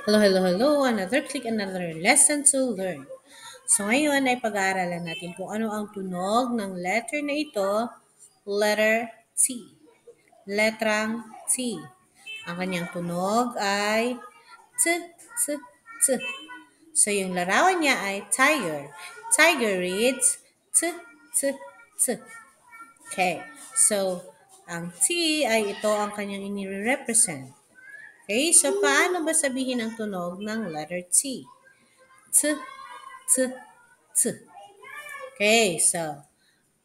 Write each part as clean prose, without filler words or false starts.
Hello, hello, hello. Another click, another lesson to learn. So ngayon ay pag-aaralan natin kung ano ang tunog ng letter na ito, letter T. Letrang T. Ang kanyang tunog ay T, T, T. So yung larawan niya ay tiger. Tiger reads T, T, T. Okay. So ang T ay ito ang kanyang inire-represent. Okay, so paano ba sabihin ang tunog ng letter T? T, T, T. Okay, so,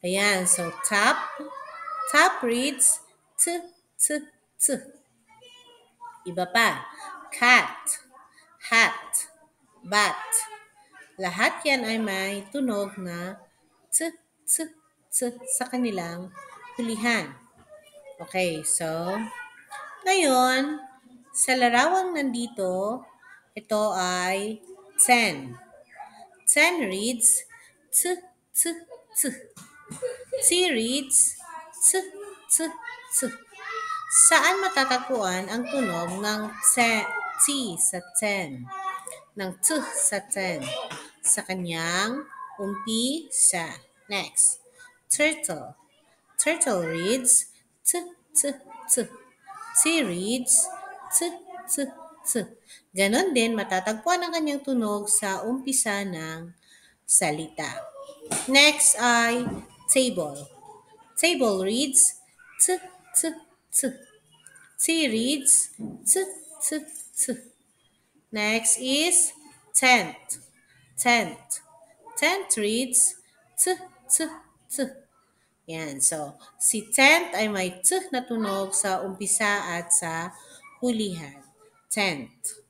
ayan. So, top reads T, T, T. Iba pa. Cat, hat, bat. Lahat yan ay may tunog na T, T, T sa kanilang hulihan. Okay, so, ngayon, sa larawang nandito, ito ay 10. 10 reads T, T, T. T reads T, T, T. Saan matatagpuan ang tunog ng T sa 10? Ng T sa 10? Sa kanyang umpisa. Next. Turtle. Turtle reads T, T, T. T reads T, T, T. Ganon din matatagpuan ang kanyang tunog sa umpisa ng salita. Next ay table. Table reads T, T, T. T reads T, T, T. Next is tent. Tent. Tent reads T, T, T. Yan. So, si tent ay may T na tunog sa umpisa at sa hulihan. Tent.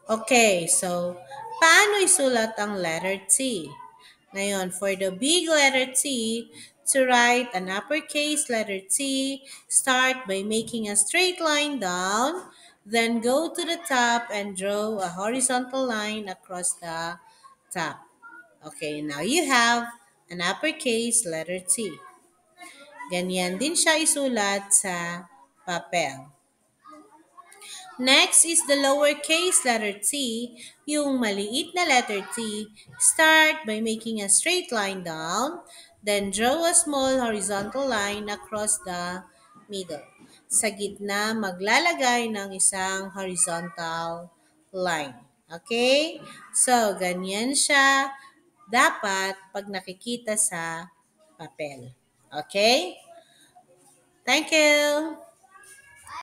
Okay, so, paano isulat ang letter T? Ngayon, for the big letter T, to write an uppercase letter T, start by making a straight line down, then go to the top and draw a horizontal line across the top. Okay, now you have an uppercase letter T. Ganyan din siya isulat sa papel. Next is the lowercase letter T, yung maliit na letter T. Start by making a straight line down, then draw a small horizontal line across the middle. Sa gitna, maglalagay ng isang horizontal line. Okay? So, ganyan siya dapat pag nakikita sa papel. Okay? Thank you!